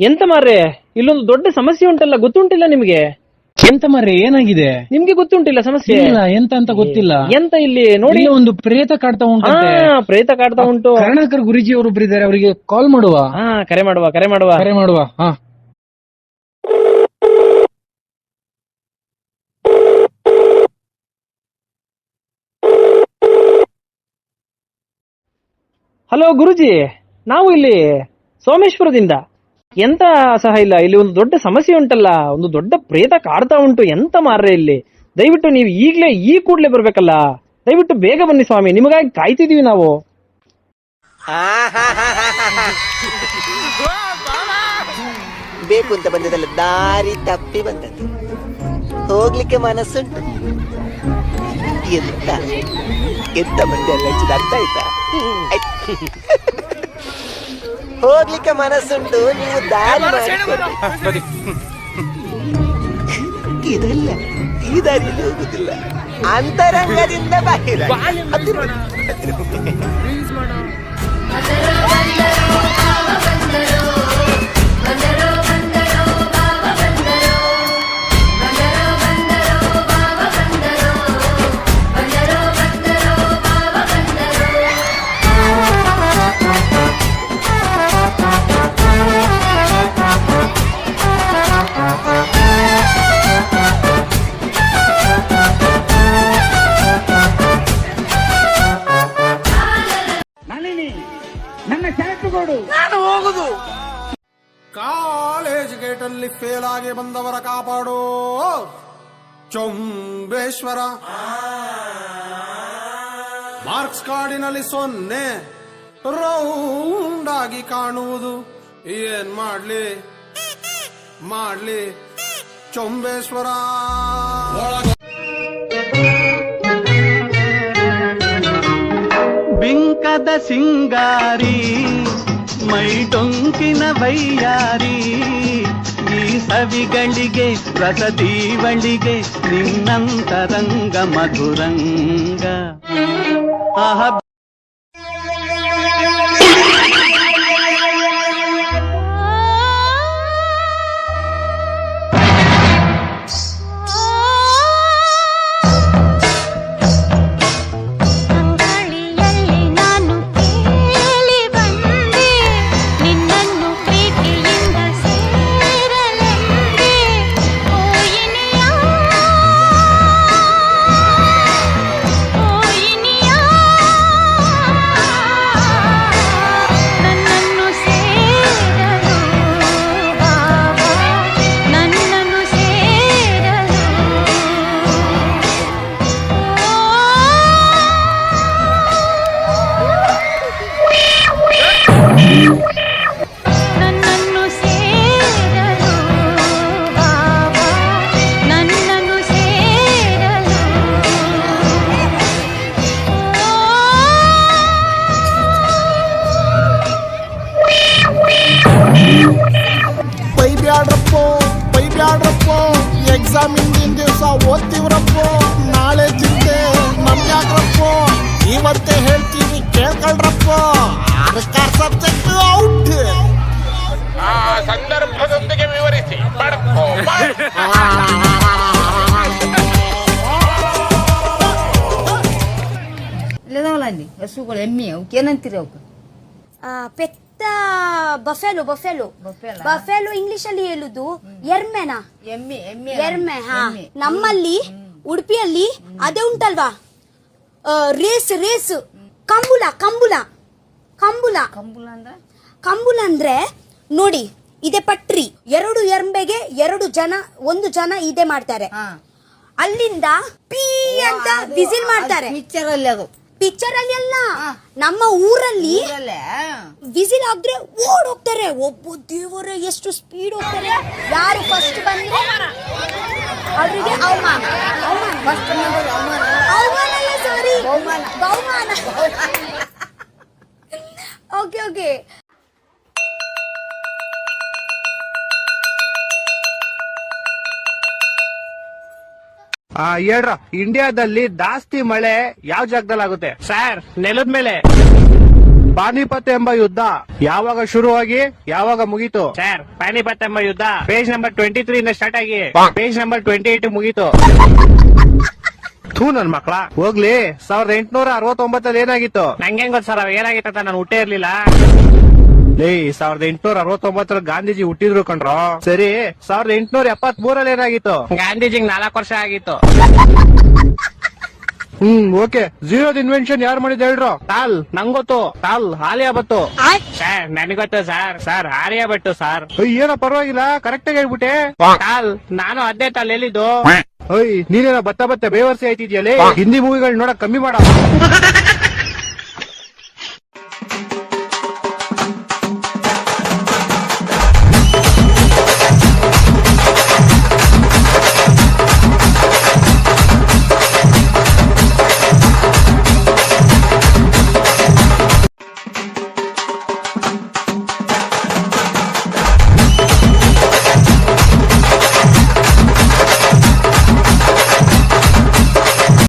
ಎಂತ ಮಾರ್ರೆ, ಇಲ್ಲೊಂದು ದೊಡ್ಡ ಸಮಸ್ಯೆ ಉಂಟಲ್ಲ, ಗೊತ್ತುಂಟಿಲ್ಲ ನಿಮ್ಗೆ? ಎಂತ ಮರ್ರೆ, ಏನಾಗಿದೆ? ನಿಮ್ಗೆ ಗೊತ್ತುಂಟಿಲ್ಲ ಸಮಸ್ಯೆ? ಇಲ್ಲ, ಎಂತ ಅಂತ ಗೊತ್ತಿಲ್ಲ. ಎಂತ ಇಲ್ಲಿ ನೋಡಿ, ಇಲ್ಲಿ ಒಂದು ಪ್ರೇತ ಕಾಡ್ತಾ ಉಂಟು. ಪ್ರೇತ ಕಾಡ್ತಾ ಉಂಟು. ಕರುಣಾಕರ್ ಗುರುಜಿ ಅವರೊಬ್ರು ಇದ್ದಾರೆ, ಅವರಿಗೆ ಕಾಲ್ ಮಾಡುವ. ಕರೆ ಮಾಡುವ. ಹಾ. ಹಲೋ ಗುರುಜಿ, ನಾವು ಇಲ್ಲಿ ಸೋಮೇಶ್ವರದಿಂದ. ಎಂತ ಸಹ ಇಲ್ಲ, ಇಲ್ಲಿ ಒಂದು ದೊಡ್ಡ ಸಮಸ್ಯೆ ಉಂಟಲ್ಲ, ಒಂದು ದೊಡ್ಡ ಪ್ರೇತ ಕಾಡ್ತಾ ಉಂಟು. ಎಂತ ಮಾರ್ರೆ ಇಲ್ಲಿ, ದಯವಿಟ್ಟು ನೀವು ಈಗ್ಲೇ ಈ ಕೂಡ್ಲೆ ಬರ್ಬೇಕಲ್ಲ, ದಯವಿಟ್ಟು ಬೇಗ ಬನ್ನಿ ಸ್ವಾಮಿ, ನಿಮಗಾಗಿ ಕಾಯ್ತಿದೀವಿ ನಾವು. ಬೇಕು ಅಂತ ಬಂದದಲ್ಲ, ದಾರಿ ತಪ್ಪಿ ಬಂದದ್ದು. ಹೋಗ್ಲಿಕ್ಕೆ ಮನಸ್ಸುಂಟು. ಎಂತ ಎಂತ ಬಂದೆ ಅಲ್ಲ, ಅರ್ಥ ಆಯ್ತಾ? ಹೋಗ್ಲಿಕ್ಕೆ ಮನಸ್ಸುಂಟು, ನೀವು ದಾರಿ ಮಾಡಿ. ಇದಲ್ಲ, ಈ ದಾರಿಯಲ್ಲಿ ಹೋಗುದಿಲ್ಲ, ಅಂತರಂಗದಿಂದ ಬಾಹಿರ. ನನ್ನ ಶಾಲೆಗೆ ಕೊಡು, ನಾನು ಹೋಗುದು. ಕಾಲೇಜ್ ಗೇಟ್ ಅಲ್ಲಿ ಫೇಲ್ ಆಗಿ ಬಂದವರ ಕಾಪಾಡೋ ಚೊಂಬೇಶ್ವರ. ಮಾರ್ಕ್ಸ್ ಕಾರ್ಡಿನಲ್ಲಿ 0 ರೌಂಡ್ ಆಗಿ ಕಾಣುವುದು. ಏನ್ ಮಾಡ್ಲಿ ಚೊಂಬೇಶ್ವರ. ಬಿಂಕದ ಸಿಂಗಾರಿ ಮೈ ಡೊಂಕಿನ ವೈಯಾರಿ, ಈ ಸವಿಗಳಿಗೆ ರಸದೀವಳಿಗೆ ನಿನ್ನಂತರಂಗ ಮಧುರಂಗ. ಆಹ ಬೈಬ್ಯಾಡ್ರಪ್ಪೋ, ಎಕ್ಸಾಮ್ ಹಿಂದಿನ ದಿವಸ ಓದ್ತಿವ್ರಪ್ಪೋ. ನಾಳೆ ಚಿಂತೆ ನಮ್ಗ್ಯಾಕ್ರಪ್ಪೋ, ಇವತ್ತೇ ಹೇಳ್ತೀವಿ ಕೇಳ್ಕೊಳ್ರಪ್ಪೋ. 6 ಸಬ್ಜೆಕ್ಟ್ ಔಟ್. ಸಂದರ್ಭದೊಂದಿಗೆ ವಿವರಿಸಿ. ಇಲ್ಲದವಲ್ಲಿ ಹಸುಗಳು, ಎಮ್ಮೆ, ಅವಕ್ಕೆ ಏನಂತೀರಿ? ಅವಕ್ಕೆ ಪೆತ್ತ ಬಫೆಲೋ ಇಂಗ್ಲಿಷ್ ಅಲ್ಲಿ ಹೇಳುದು ಎರ್ಮೆನಾ? ಎರ್ಮೆ. ನಮ್ಮಲ್ಲಿ ಉಡುಪಿಯಲ್ಲಿ ಅದೇ ಉಂಟಲ್ವಾ, ರೇಸ್ ಕಂಬುಲ ಅಂದ್ರೆ ನೋಡಿ, ಇದೆ ಪಟ್ರಿ, 2 ಎರ್ಮೆಗೆ 1 ಜನ ಇದೇ ಮಾಡ್ತಾರೆ. ಅಲ್ಲಿಂದ ಪೀ ಅಂತ ವಿಸಿಲ್ ಮಾಡ್ತಾರೆ. ಪಿಕ್ಚರ್ ಅಲ್ಲಿ ಅಲ್ಲ, ನಮ್ಮ ಊರಲ್ಲಿ ವಿಸಿಲ್ ಆದ್ರೆ ಓಡ್ ಹೋಗ್ತಾರೆ. ಒಬ್ಬ ದೇವರೇ ಎಷ್ಟು ಸ್ಪೀಡ್ ಹೋಗ್ತಾರೆ. ಯಾರು ಫಸ್ಟ್ ಬಂದ್ರೆ ಅವರಿಗೆ ಅವಮಾನ. ಓಕೆ. ಹೇಳ್ರ, ಇಂಡಿಯಾದಲ್ಲಿ ಜಾಸ್ತಿ ಮಳೆ ಯಾವ ಜಾಗದಲ್ಲಿ ಆಗುತ್ತೆ? ಸರ್, ನೆಲದ ಮೇಲೆ. ಪಾನಿಪತ್ ಎಂಬ ಯುದ್ಧ ಯಾವಾಗ ಶುರುವಾಗಿ ಯಾವಾಗ ಮುಗೀತು? ಸರ್, ಪಾನಿಪತ್ ಎಂಬ ಯುದ್ಧ ಪೇಜ್ ನಂಬರ್ 23 ಇಂದ ಸ್ಟಾರ್ಟ್ ಆಗಿ ಪೇಜ್ ನಂಬರ್ 28 ಮುಗೀತು. ಥೂ ನನ್ ಮಕ್ಳ, ಹೋಗ್ಲಿ. 1869 ಏನಾಗಿತ್ತು? ನಂಗೆ ಗೊತ್ತು ಸರ್, ಅವ್ ಏನಾಗಿತ್ತ ಅಂತ ನಾನು ಹುಟ್ಟೇ ಇರ್ಲಿಲ್ಲ. ಲೇ, 1869 ಗಾಂಧೀಜಿ ಹುಟ್ಟಿದ್ರು ಕಣ್ರೋ. ಸರಿ, 1873 ಏನಾಗಿತ್ತು? ಗಾಂಧೀಜಿಗೆ 4 ವರ್ಷ ಆಗಿತ್ತು. ಓಕೆ. ಝೀರೋದ ಇನ್ವೆನ್ಷನ್ ಯಾರು ಮಾಡಿದ್ ಹೇಳ್ರು? ಟಾಲ್ ನಂಗೊತ್ತು. ಟಾಲ್ ಆಲಿಯಾಬತ್ತು. ಸರ್ ನನಗೊತ್ತು ಸರ್. Sir Aryabhata sir. ಏನೋ ಪರವಾಗಿಲ್ಲ, ಕರೆಕ್ಟ್ ಆಗಿ ಹೇಳ್ಬಿಟ್ಟೆ. ಟಾಲ್ ನಾನು ಅದೇ ಟಾಲ್ ಹೇಳಿದ್ದು. ನೀನೇನೋ ಬತ್ತ ಬೇವರ್ಸಿ ಆಯ್ತಿದ್ಯಲ್ಲೇ. ಹಿಂದಿ ಮೂವಿಗಳು ನೋಡಕ್ ಕಮ್ಮಿ ಮಾಡ.